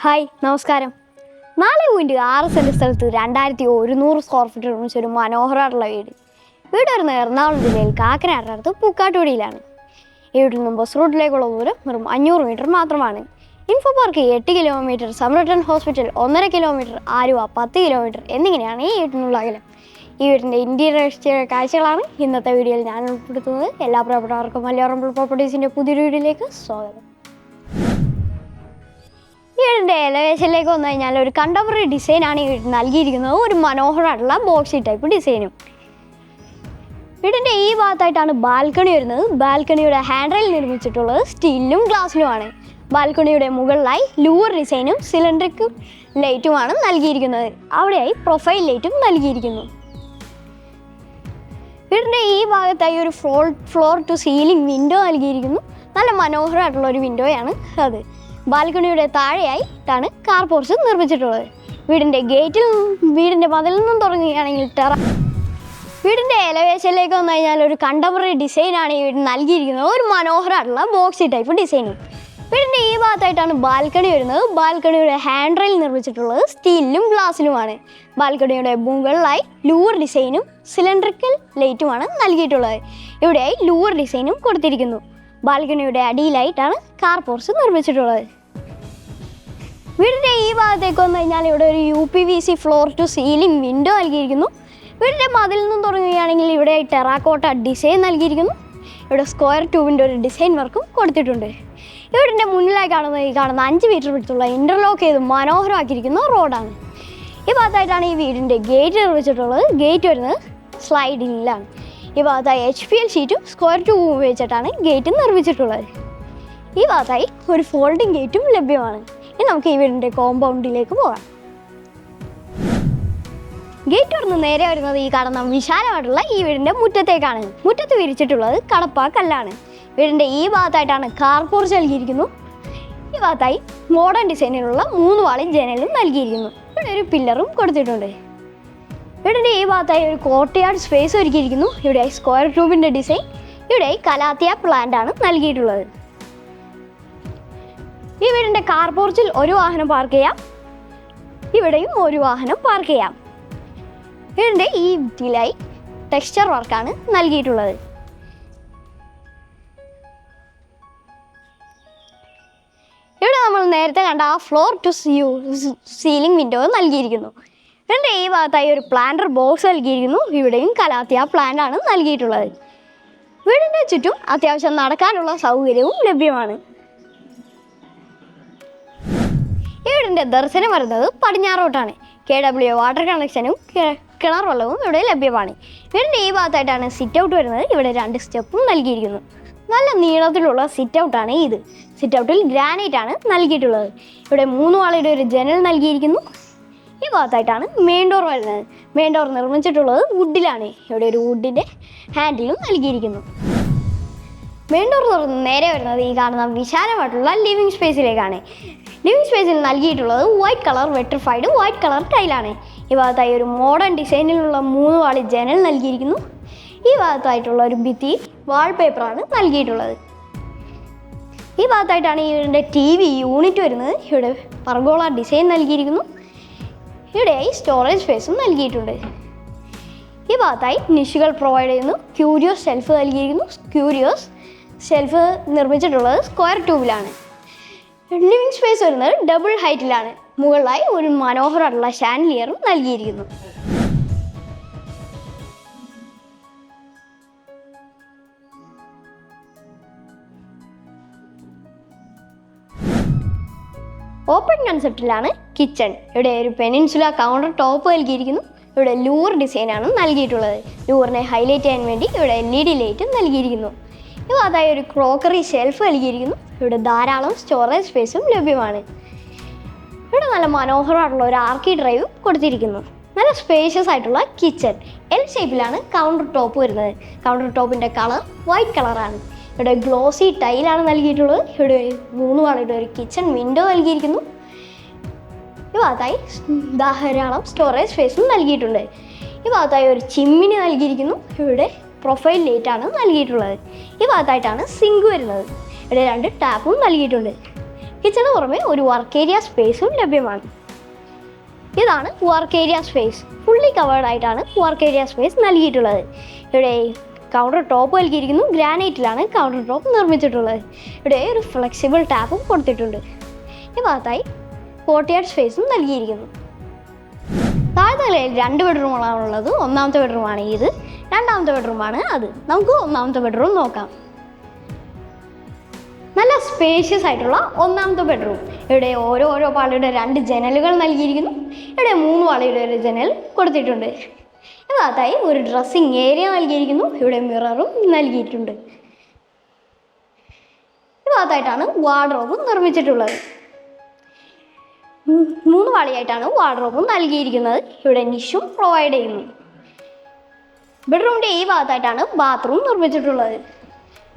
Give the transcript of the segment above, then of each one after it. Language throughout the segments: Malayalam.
ഹായ് നമസ്കാരം. 4.6 സെൻറ്റ് സ്ഥലത്ത് 2100 സ്ക്വയർ ഫീറ്റ് നിർമ്മിച്ച ഒരു മനോഹരമായിട്ടുള്ള വീട് വരുന്നത് എറണാകുളം ജില്ലയിൽ കാക്കനാടിനടുത്ത് പൂക്കാട്ടുപടിയിലാണ്. ഈ വീട്ടിൽ നിന്നും ബസ് റൂട്ടിലേക്കുള്ള ദൂരം വെറും 500 മീറ്റർ മാത്രമാണ്. Info park 8 kilometre, Samaritan hospital 1.5 kilometre, Aluva 10 kilometre എന്നിങ്ങനെയാണ് ഈ വീട്ടിനുള്ള അകലം. ഈ വീടിൻ്റെ ഇൻറ്റീരിയർ കാഴ്ചകളാണ് ഇന്നത്തെ വീഡിയോയിൽ ഞാൻ ഉൾപ്പെടുത്തുന്നത്. എല്ലാ പ്രിയപ്പെട്ടവർക്കും മലയാളം പ്രോപ്പർട്ടീസിൻ്റെ പുതിയൊരു വീഡിയോയിലേക്ക് സ്വാഗതം. ഈ വീടിൻ്റെ എലവേഷനിലേക്ക് വന്നു കഴിഞ്ഞാൽ ഒരു കണ്ടംപററി ഡിസൈനാണ് ഈ വീട് നൽകിയിരിക്കുന്നത്. ഒരു മനോഹരമായിട്ടുള്ള ബോക്സി ടൈപ്പ് ഡിസൈനും. വീടിൻ്റെ ഈ ഭാഗത്തായിട്ടാണ് ബാൽക്കണി വരുന്നത്. ബാൽക്കണിയുടെ ഹാൻഡ് റെയിൽ നിർമ്മിച്ചിട്ടുള്ളത് സ്റ്റീലിലും ഗ്ലാസ്സിലുമാണ്. ബാൽക്കണിയുടെ മുകളിലായി ലൂവർ ഡിസൈനും സിലിണ്ടറിക് ലൈറ്റുമാണ് നൽകിയിരിക്കുന്നത്. അവിടെയായി പ്രൊഫൈൽ ലൈറ്റും നൽകിയിരിക്കുന്നു. വീടിൻ്റെ ഈ ഭാഗത്തായി ഒരു ഫ്ലോർ ടു സീലിംഗ് വിൻഡോ നൽകിയിരിക്കുന്നു. നല്ല മനോഹരമായിട്ടുള്ള ഒരു വിൻഡോയാണ് അത്. ബാൽക്കണിയുടെ താഴെയായിട്ടാണ് കാർ പോർച്ച് നിർമ്മിച്ചിട്ടുള്ളത്. വീടിൻ്റെ മതിലിൽ നിന്നും തുടങ്ങുകയാണെങ്കിൽ വീടിൻ്റെ എലവേഷനിലേക്ക് വന്നു കഴിഞ്ഞാൽ ഒരു കണ്ടംപററി ഡിസൈനാണ് ഈ വീട് നൽകിയിരിക്കുന്നത്. ഒരു മനോഹരമായിട്ടുള്ള ബോക്സി ടൈപ്പ് ഡിസൈനും. വീടിൻ്റെ ഈ ഭാഗത്തായിട്ടാണ് ബാൽക്കണി വരുന്നത്. ബാൽക്കണിയുടെ ഹാൻഡ് റെയിൽ നിർമ്മിച്ചിട്ടുള്ളത് സ്റ്റീലിലും ഗ്ലാസ്സിലുമാണ്. ബാൽക്കണിയുടെ മുകളിലായി ലൂവർ ഡിസൈനും സിലിണ്ടറിക്കൽ ലൈറ്റുമാണ് നൽകിയിട്ടുള്ളത്. ഇവിടെയായി ലൂവർ ഡിസൈനും കൊടുത്തിരിക്കുന്നു. ബാൽക്കണിയുടെ അടിയിലായിട്ടാണ് കാർ പോർച്ച് നിർമ്മിച്ചിട്ടുള്ളത്. വീടിൻ്റെ ഈ ഭാഗത്തേക്ക് വന്നു കഴിഞ്ഞാൽ ഇവിടെ ഒരു UPVC floor to ceiling window നൽകിയിരിക്കുന്നു. വീടിൻ്റെ മതിൽ നിന്നും തുടങ്ങുകയാണെങ്കിൽ ഇവിടെ ടെറാക്കോട്ട ഡിസൈൻ നൽകിയിരിക്കുന്നു. ഇവിടെ സ്ക്വയർ ട്യൂബിൻ്റെ ഒരു ഡിസൈൻ വർക്കും കൊടുത്തിട്ടുണ്ട്. വീടിൻ്റെ മുന്നിലായി കാണുന്ന 5 മീറ്റർ വിടുത്തുള്ള ഇൻ്റർലോക്ക് ചെയ്ത് മനോഹരമാക്കിയിരിക്കുന്ന റോഡാണ്. ഈ ഭാഗത്തായിട്ടാണ് ഈ വീടിൻ്റെ ഗേറ്റ് നിർമ്മിച്ചിട്ടുള്ളത്. ഗേറ്റ് വരുന്നത് സ്ലൈഡിലാണ്. ഈ ഭാഗത്തായി HPL ഷീറ്റും സ്ക്വയർ ട്യൂബും ഉപയോഗിച്ചിട്ടാണ് ഗേറ്റ് നിർമ്മിച്ചിട്ടുള്ളത്. ഈ ഭാഗത്തായി ഒരു ഫോൾഡിംഗ് ഗേറ്റും ലഭ്യമാണ്. ഇനി നമുക്ക് ഈ വീടിൻ്റെ കോമ്പൗണ്ടിലേക്ക് പോകാം. ഗേറ്റ് തുറന്ന് നേരെ വരുന്നത് ഈ കാണുന്ന വിശാലമായിട്ടുള്ള ഈ വീടിൻ്റെ മുറ്റത്തേക്കാണ്. മുറ്റത്ത് വിരിച്ചിട്ടുള്ളത് കടപ്പ കല്ലാണ്. വീടിൻ്റെ ഈ ഭാഗത്തായിട്ടാണ് കാർ പോർച്ച് നൽകിയിരിക്കുന്നു. ഈ ഭാഗത്തായി മോഡേൺ ഡിസൈനിലുള്ള 3 വാളി ജനലും നൽകിയിരിക്കുന്നു. ഇവിടെ ഒരു പില്ലറും കൊടുത്തിട്ടുണ്ട്. വീടിൻ്റെ ഈ ഭാഗത്തായി ഒരു കോർട്ട്യാർഡ് സ്പേസ് ഒരുക്കിയിരിക്കുന്നു. ഇവിടെ സ്ക്വയർ ട്യൂബിൻ്റെ ഡിസൈൻ, ഇവിടെ കലാത്തിയ പ്ലാന്റ് ആണ് നൽകിയിട്ടുള്ളത്. ഈ വീടിൻ്റെ കാർ പോർച്ചിൽ ഒരു വാഹനം പാർക്ക് ചെയ്യാം. ഇവിടെയും ഒരു വാഹനം പാർക്ക് ചെയ്യാം. വീടിൻ്റെ ഈ ഭിത്തിയിലായി ടെക്സ്ചർ വർക്കാണ് നൽകിയിട്ടുള്ളത്. ഇവിടെ നമ്മൾ നേരത്തെ കണ്ട ആ ഫ്ലോർ ടു സീലിംഗ് വിൻഡോ നൽകിയിരിക്കുന്നു. വീടിൻ്റെ ഈ ഭാഗത്തായി ഒരു പ്ലാന്റർ ബോക്സ് നൽകിയിരിക്കുന്നു. ഇവിടെയും കലാത്തിയ പ്ലാന്റ് ആണ് നൽകിയിട്ടുള്ളത്. വീടിൻ്റെ ചുറ്റും അത്യാവശ്യം നടക്കാനുള്ള സൗകര്യവും ലഭ്യമാണ്. ഈ വീടിൻ്റെ ദർശനം വരുന്നത് പടിഞ്ഞാറോട്ടാണ്. KW വാട്ടർ കണക്ഷനും കിണർ വെള്ളവും ഇവിടെ ലഭ്യമാണ്. വീടിൻ്റെ ഈ ഭാഗത്തായിട്ടാണ് സിറ്റ് ഔട്ട് വരുന്നത്. ഇവിടെ 2 സ്റ്റെപ്പും നൽകിയിരിക്കുന്നു. നല്ല നീളത്തിലുള്ള സിറ്റ് ഔട്ടാണ് ഇത്. സിറ്റ് ഔട്ടിൽ ഗ്രാനൈറ്റ് ആണ് നൽകിയിട്ടുള്ളത്. ഇവിടെ 3 വാളയുടെ ഒരു ജനൽ നൽകിയിരിക്കുന്നു. ഈ ഭാഗത്തായിട്ടാണ് മെയിൻ ഡോർ വരുന്നത്. മെയിൻ ഡോർ നിർമ്മിച്ചിട്ടുള്ളത് വുഡിലാണ്. ഇവിടെ ഒരു വുഡിൻ്റെ ഹാൻഡിലും നൽകിയിരിക്കുന്നു. മെയിൻ ഡോർ തുറന്ന് നേരെ വരുന്നത് ഈ കാണുന്ന വിശാലമായിട്ടുള്ള ലിവിങ് സ്പേസിലേക്കാണ്. ലിവിങ് സ്പേസിൽ നൽകിയിട്ടുള്ളത് white colour vitrified white colour ടൈലാണ്. ഈ ഭാഗത്തായി ഒരു മോഡേൺ ഡിസൈനിലുള്ള 3 വാളി ജനൽ നൽകിയിരിക്കുന്നു. ഈ ഭാഗത്തായിട്ടുള്ള ഒരു ഭിത്തി വാൾപേപ്പറാണ് നൽകിയിട്ടുള്ളത്. ഈ ഭാഗത്തായിട്ടാണ് ഇതിൻ്റെ TV യൂണിറ്റ് വരുന്നത്. ഇവിടെ പർഗോള ഡിസൈൻ നൽകിയിരിക്കുന്നു. ഇവിടെയായി സ്റ്റോറേജ് സ്പേസും നൽകിയിട്ടുണ്ട്. ഈ ഭാഗത്തായി നിഷുകൾ പ്രൊവൈഡ് ചെയ്യുന്നു. ക്യൂരിയോസ് ഷെൽഫ് നൽകിയിരിക്കുന്നു. ക്യൂരിയോസ് ഷെൽഫ് നിർമ്മിച്ചിട്ടുള്ളത് സ്ക്വയർ ട്യൂബിലാണ്. ലിവിങ് സ്പേസ് വരുന്നത് ഡബിൾ ഹൈറ്റിലാണ്. മുകളിലായി ഒരു മനോഹരമായിട്ടുള്ള ഷാൻലിയറും നൽകിയിരിക്കുന്നു. ഓപ്പൺ കൺസെപ്റ്റിലാണ് കിച്ചൺ. ഇവിടെ ഒരു പെനിൻസുല കൗണ്ടർ ടോപ്പ് നൽകിയിരിക്കുന്നു. ഇവിടെ ലൂവർ ഡിസൈനാണ് നൽകിയിട്ടുള്ളത്. ലൂവറിനെ ഹൈലൈറ്റ് ചെയ്യാൻ വേണ്ടി ഇവിടെ LED ലൈറ്റ് നൽകിയിരിക്കുന്നു. ഈ ഭാഗത്തായി ഒരു ക്രോക്കറി ഷെൽഫ് നൽകിയിരിക്കുന്നു. ഇവിടെ ധാരാളം സ്റ്റോറേജ് സ്പേസും ലഭ്യമാണ്. ഇവിടെ നല്ല മനോഹരമായിട്ടുള്ള ഒരു ആർക്കി ഡ്രൈവും കൊടുത്തിരിക്കുന്നു. നല്ല സ്പേഷ്യസ് ആയിട്ടുള്ള കിച്ചൺ. L ഷേപ്പിലാണ് കൗണ്ടർ ടോപ്പ് വരുന്നത്. കൗണ്ടർ ടോപ്പിൻ്റെ കളർ വൈറ്റ് കളറാണ്. ഇവിടെ ഗ്ലോസി ടൈലാണ് നൽകിയിട്ടുള്ളത്. ഇവിടെ 3 വാളയുടെ ഒരു കിച്ചൺ വിൻഡോ നൽകിയിരിക്കുന്നു. ഈ ഭാഗത്തായി ധാരാളം സ്റ്റോറേജ് സ്പേസും നൽകിയിട്ടുണ്ട്. ഈ ഭാഗത്തായി ഒരു ചിമ്മിനി നൽകിയിരിക്കുന്നു. ഇവിടെ പ്രൊഫൈൽ ലൈറ്റാണ് നൽകിയിട്ടുള്ളത്. ഈ ഭാഗത്തായിട്ടാണ് സിങ്ക് വരുന്നത്. ഇവിടെ 2 ടാപ്പും നൽകിയിട്ടുണ്ട്. കിച്ചണിന് പുറമെ ഒരു വർക്ക് ഏരിയ സ്പേസും ലഭ്യമാണ്. ഇതാണ് work area space. Fully covered ആയിട്ടാണ് വർക്ക് ഏരിയ സ്പേസ് നൽകിയിട്ടുള്ളത്. ഇവിടെ കൗണ്ടർ ടോപ്പ് നൽകിയിരിക്കുന്നു. ഗ്രാനൈറ്റിലാണ് കൗണ്ടർ ടോപ്പ് നിർമ്മിച്ചിട്ടുള്ളത്. ഇവിടെ ഒരു ഫ്ലെക്സിബിൾ ടാപ്പും കൊടുത്തിട്ടുണ്ട്. ഈ ഭാഗത്തായി കോർട്ട്യാർഡ് സ്പേസും നൽകിയിരിക്കുന്നു. താഴത്തെ നിലയിൽ 2 ബെഡ്റൂമുകളാണുള്ളത്. ഒന്നാമത്തെ ബെഡ്റൂമാണ് ഇത്, രണ്ടാമത്തെ ബെഡ്റൂമാണ് അത്. നമുക്ക് ഒന്നാമത്തെ ബെഡ്റൂം നോക്കാം. നല്ല സ്പേഷ്യസ് ആയിട്ടുള്ള ഒന്നാമത്തെ ബെഡ്റൂം. ഇവിടെ ഓരോ പാളിയുടെ 2 ജനലുകൾ നൽകിയിരിക്കുന്നു. ഇവിടെ 3 പാളിയുടെ ഒരു ജനൽ കൊടുത്തിട്ടുണ്ട്. ഇതിനകത്തായി ഒരു ഡ്രസ്സിങ് ഏരിയ നൽകിയിരിക്കുന്നു. ഇവിടെ മിററും നൽകിയിട്ടുണ്ട്. ഈ ഭാഗത്തായിട്ടാണ് വാർഡ്രോബും നിർമ്മിച്ചിട്ടുള്ളത്. 3 പാളിയായിട്ടാണ് വാർഡ്രോബും നൽകിയിരിക്കുന്നത്. ഇവിടെ നിഷും പ്രൊവൈഡ് ചെയ്യുന്നു. ബെഡ്റൂമിൻ്റെ ഈ ഭാഗത്തായിട്ടാണ് ബാത്റൂം നിർമ്മിച്ചിട്ടുള്ളത്.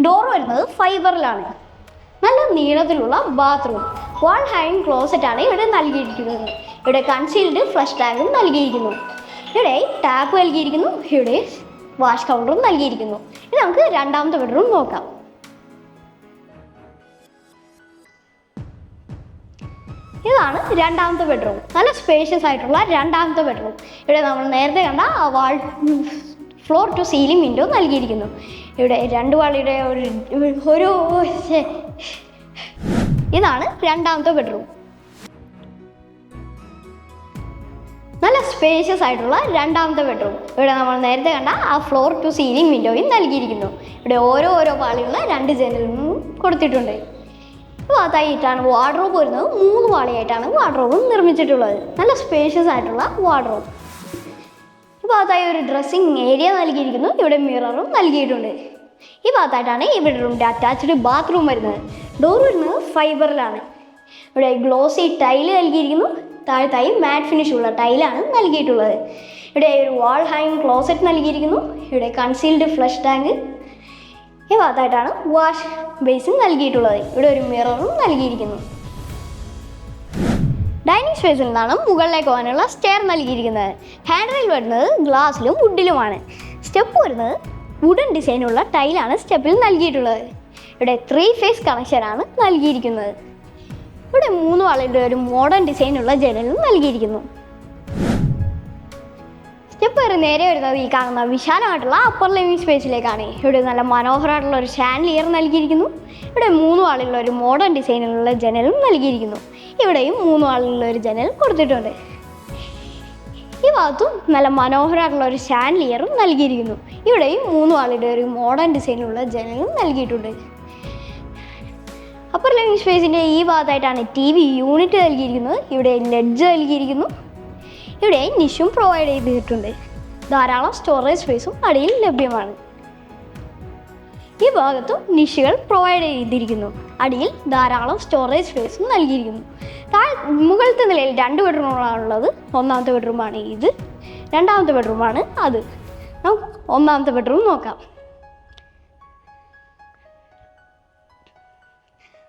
ഡോർ വരുന്നത് ഫൈബറിലാണ്. നല്ല നീളത്തിലുള്ള ബാത്റൂം. വാൾ ഹാങ്ങിങ് ക്ലോസറ്റാണ് ഇവിടെ നൽകിയിരിക്കുന്നത്. ഇവിടെ കൺസീൽഡ് ഫ്ലഷ് ടാങ്കും നൽകിയിരിക്കുന്നു. ഇവിടെ ടാപ്പ് നൽകിയിരിക്കുന്നു. ഇവിടെ വാഷ് കൗണ്ടറും നൽകിയിരിക്കുന്നു. ഇനി നമുക്ക് രണ്ടാമത്തെ ബെഡ്റൂം നോക്കാം. ഇതാണ് രണ്ടാമത്തെ ബെഡ്റൂം. നല്ല സ്പേഷ്യസ് ആയിട്ടുള്ള രണ്ടാമത്തെ ബെഡ്റൂം. ഇവിടെ നമ്മൾ നേരത്തെ കണ്ട ആ വാൾ ഫ്ലോർ ടു സീലിംഗ് വിൻഡോ നൽകിയിരിക്കുന്നു. ഇവിടെ 2 പാളിയുടെ ഒരു ഇതാണ് രണ്ടാമത്തെ ബെഡ്റൂം. നല്ല സ്പേഷ്യസ് ആയിട്ടുള്ള രണ്ടാമത്തെ ബെഡ്റൂം. ഇവിടെ നമ്മൾ നേരത്തെ കണ്ട ആ ഫ്ലോർ ടു സീലിംഗ് വിൻഡോയും നൽകിയിരിക്കുന്നു. ഇവിടെ ഓരോ പാളിയുള്ള 2 ജനലും കൊടുത്തിട്ടുണ്ട്. ഈ ഭാഗത്തായിട്ടാണ് വാർഡ്രോബ് വരുന്നത്. 3 പാളിയായിട്ടാണ് വാർഡ്രോബും നിർമ്മിച്ചിട്ടുള്ളത്. നല്ല സ്പേഷ്യസ് ആയിട്ടുള്ള വാർഡ്രോബ്. ഈ ഭാഗത്തായി ഒരു ഡ്രസ്സിങ് ഏരിയ നൽകിയിരിക്കുന്നു. ഇവിടെ മിററും നൽകിയിട്ടുണ്ട്. ഈ ഭാഗത്തായിട്ടാണ് ഈ ബെഡ്റൂമിൻ്റെ അറ്റാച്ച്ഡ് ബാത്റൂം വരുന്നത്. ഡോർ വരുന്നത് ഫൈബറിലാണ്. ഇവിടെ ഗ്ലോസി ടൈല് നൽകിയിരിക്കുന്നു. താഴത്തായി മാറ്റ് ഫിനിഷ് ഉള്ള ടൈലാണ് നൽകിയിട്ടുള്ളത്. ഇവിടെ ഒരു വാൾ ഹാങ്ങിങ് ക്ലോസറ്റ് നൽകിയിരിക്കുന്നു. ഇവിടെ കൺസീൽഡ് ഫ്ലഷ് ടാങ്ക്. ഈ ഭാഗത്തായിട്ടാണ് വാഷ് ബേസിൻ നൽകിയിട്ടുള്ളത്. ഇവിടെ ഒരു മിററും നൽകിയിരിക്കുന്നു. ഡൈനിങ് സ്പേസിൽ നിന്നാണ് മുകളിലേക്ക് പോകാനുള്ള സ്റ്റെയർ നൽകിയിരിക്കുന്നത്. ഹാൻഡ് റെയിൽ വരുന്നത് ഗ്ലാസ്സിലും വുഡിലുമാണ്. സ്റ്റെപ്പ് വരുന്നത് വുഡൻ ഡിസൈനുള്ള ടൈലാണ് സ്റ്റെപ്പിൽ നൽകിയിട്ടുള്ളത്. ഇവിടെ 3 ഫേസ് കണക്ഷനാണ് നൽകിയിരിക്കുന്നത്. ഇവിടെ 3 പാളിയുടെ ഒരു മോഡേൺ ഡിസൈനുള്ള ജനലും നൽകിയിരിക്കുന്നു. സ്റ്റെപ്പ് നേരെ വരുന്നത് ഈ കാണുന്ന വിശാലമായിട്ടുള്ള അപ്പർ ലിവിംഗ് സ്പേസിലേക്കാണ്. ഇവിടെ നല്ല മനോഹരമായിട്ടുള്ള ഒരു ഷാൻലിയർ നൽകിയിരിക്കുന്നു. ഇവിടെ 3 പാളിയുള്ള ഒരു മോഡേൺ ഡിസൈനിലുള്ള ജനലും നൽകിയിരിക്കുന്നു. ഇവിടെയും 3 പാളിയുള്ള ഒരു ജനൽ കൊടുത്തിട്ടുണ്ട്. ഈ ഭാഗത്തും നല്ല മനോഹരമായിട്ടുള്ള ഒരു ഷാൻലിയറും നൽകിയിരിക്കുന്നു. ഇവിടെയും 3 പാളിയുടെ ഒരു മോഡേൺ ഡിസൈനിലുള്ള ജനലും നൽകിയിട്ടുണ്ട്. അപ്പർ ലിവിംഗ് സ്പേസിൻ്റെ ഈ ഭാഗത്തായിട്ടാണ് TV യൂണിറ്റ് നൽകിയിരിക്കുന്നത്. ഇവിടെ ലെഡ്ജ് നൽകിയിരിക്കുന്നു. ഇവിടെ നിഷും പ്രൊവൈഡ് ചെയ്തിട്ടുണ്ട്. ധാരാളം സ്റ്റോറേജ് സ്പേസും അടിയിൽ ലഭ്യമാണ്. ഈ ഭാഗത്തും നിഷുകൾ പ്രൊവൈഡ് ചെയ്തിരിക്കുന്നു. അടിയിൽ ധാരാളം സ്റ്റോറേജ് സ്പേസും നൽകിയിരിക്കുന്നു. മുകളിലത്തെ നിലയിൽ 2 ബെഡ്റൂമുകളാണുള്ളത്. ഒന്നാമത്തെ ബെഡ്റൂമാണ് ഇത്, രണ്ടാമത്തെ ബെഡ്റൂമാണ് അത്. നമുക്ക് ഒന്നാമത്തെ ബെഡ്റൂം നോക്കാം.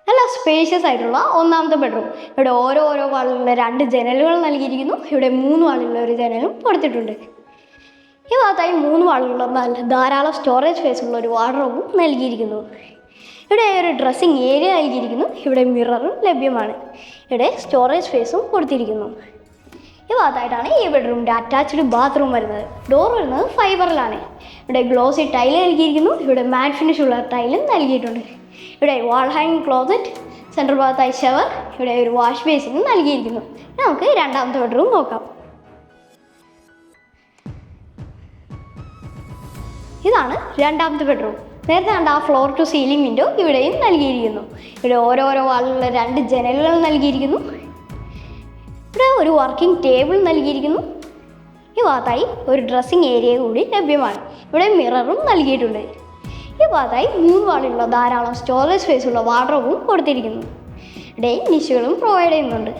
നല്ല സ്പേഷ്യസ് ആയിട്ടുള്ള ഒന്നാമത്തെ ബെഡ്റൂം. ഇവിടെ ഓരോ പാളിലുള്ള 2 ജനലുകൾ നൽകിയിരിക്കുന്നു. ഇവിടെ 3 പാളിലുള്ള ഒരു ജനലും കൊടുത്തിട്ടുണ്ട്. ഈ ഭാഗത്തായി 3 പാളിലുള്ള ധാരാളം സ്റ്റോറേജ് സ്പേസ് ഉള്ള ഒരു വാർഡ്രോബും നൽകിയിരിക്കുന്നു. ഇവിടെ ഒരു ഡ്രസ്സിങ് ഏരിയ നൽകിയിരിക്കുന്നു. ഇവിടെ മിററും ലഭ്യമാണ്. ഇവിടെ സ്റ്റോറേജ് സ്പേസും കൊടുത്തിരിക്കുന്നു. ഈ ഭാഗത്തായിട്ടാണ് ഈ ബെഡ്റൂമിൻ്റെ അറ്റാച്ച്ഡ് ബാത്റൂം വരുന്നത്. ഡോർ വരുന്നത് ഫൈബറിലാണ്. ഇവിടെ ഗ്ലോസി ടൈല് നൽകിയിരിക്കുന്നു. ഇവിടെ മാറ്റ് ഫിനിഷ് ഉള്ള ടൈലും നൽകിയിട്ടുണ്ട്. ഇവിടെ വാൾ ഹാങ്ങിങ് ക്ലോസറ്റ്, സെൻട്രൽ ഭാഗത്തായി ഷവർ. ഇവിടെ ഒരു വാഷ് ബേസിനും നൽകിയിരിക്കുന്നു. നമുക്ക് രണ്ടാമത്തെ ബെഡ്റൂം നോക്കാം. ഇതാണ് രണ്ടാമത്തെ ബെഡ്റൂം. നേരത്തെ കണ്ട ആ ഫ്ലോർ ടു സീലിംഗ് വിൻഡോ ഇവിടെയും നൽകിയിരിക്കുന്നു. ഇവിടെ ഓരോ വാളിലുള്ള 2 ജനലുകൾ നൽകിയിരിക്കുന്നു. ഇവിടെ ഒരു വർക്കിംഗ് ടേബിൾ നൽകിയിരിക്കുന്നു. ഈ ഭാഗത്തായി ഒരു ഡ്രസ്സിങ് ഏരിയ കൂടി ലഭ്യമാണ്. ഇവിടെ മിററും നൽകിയിട്ടുണ്ട്. ഈ ഭാഗത്തായി 3 പാളിയുള്ള ധാരാളം സ്റ്റോറേജ് സ്പേസുള്ള വാർഡ്രോബും കൊടുത്തിരിക്കുന്നു. ഇവിടെ നിഷുകളും പ്രൊവൈഡ് ചെയ്യുന്നുണ്ട്.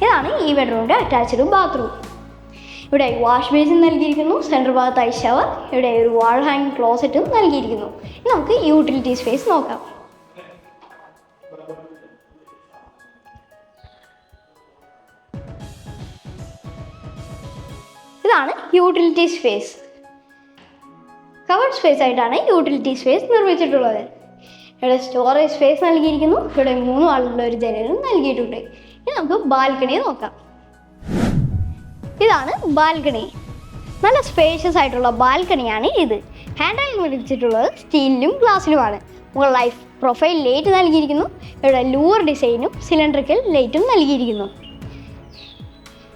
ഇതാണ് ഈ ബെഡ്റൂമിൻ്റെ അറ്റാച്ച്ഡ് ബാത്റൂം. ഇവിടെ വാഷ് ബേസിൻ നൽകിയിരിക്കുന്നു. സെൻട്രൽ ഭാഗത്തായി ഷവർ. ഇവിടെ ഒരു വാൾ ഹാങ്ങിങ് ക്ലോസറ്റും നൽകിയിരിക്കുന്നു. ഇനി നമുക്ക് യൂട്ടിലിറ്റി സ്പേസ് നോക്കാം. ഇതാണ് യൂട്ടിലിറ്റി സ്പേസ്. കവേർഡ് സ്പേസ് ആയിട്ടാണ് യൂട്ടിലിറ്റി സ്പേസ് നിർമ്മിച്ചിട്ടുള്ളത്. ഇവിടെ സ്റ്റോറേജ് സ്പേസ് നൽകിയിരിക്കുന്നു. ഇവിടെ 3 ആളുള്ള ഒരു ജനലും നൽകിയിട്ടുണ്ട്. ഇനി നമുക്ക് ബാൽക്കണി നോക്കാം. ഇതാണ് ബാൽക്കണി. നല്ല സ്പേഷ്യസ് ആയിട്ടുള്ള ബാൽക്കണിയാണ് ഇത്. ഹാൻഡ് റെയിൽ നിർമ്മിച്ചിട്ടുള്ളത് സ്റ്റീലിലും ഗ്ലാസ്സിലുമാണ്. മുകളിൽ ലൈഫ് പ്രൊഫൈൽ ലൈറ്റ് നൽകിയിരിക്കുന്നു. ഇവിടെ ലൂർ ഡിസൈനും സിലിണ്ടറിക്കൽ ലൈറ്റും നൽകിയിരിക്കുന്നു.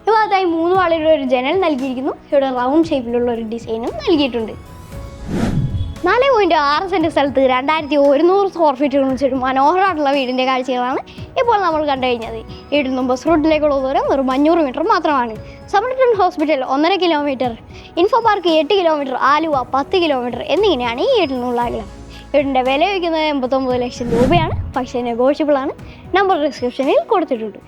ഭാഗത്തായി 3 ആളുകളുടെ ഒരു ജനൽ നൽകിയിരിക്കുന്നു. ഇവിടെ റൗണ്ട് ഷേപ്പിലുള്ള ഒരു ഡിസൈനും നൽകിയിട്ടുണ്ട്. 4.6 സെൻറ്റ് സ്ഥലത്ത് 2100 സ്ക്വയർ ഫീറ്റ് നിർമ്മിച്ചൊരു മനോഹരമായിട്ടുള്ള വീടിൻ്റെ കാഴ്ചകളാണ് ഇപ്പോൾ നമ്മൾ കണ്ടു കഴിഞ്ഞത്. വീട്ടിൽ നിന്നും ബസ് റൂട്ടിലേക്കുള്ള ദൂരം വെറും 500 മീറ്റർ മാത്രമാണ്. Samaritan hospital 1.5 kilometre, info park 8 kilometre, Aluva 10 kilometre എന്നിങ്ങനെയാണ് ഈ വീട്ടിൽ നിന്നുള്ള അകലം. വീടിൻ്റെ വില വയ്ക്കുന്നത് 89 ലക്ഷം രൂപയാണ്. പക്ഷേ നെഗോഷ്യബിൾ ആണ്. നമ്പർ ഡിസ്ക്രിപ്ഷനിൽ കൊടുത്തിട്ടുണ്ട്.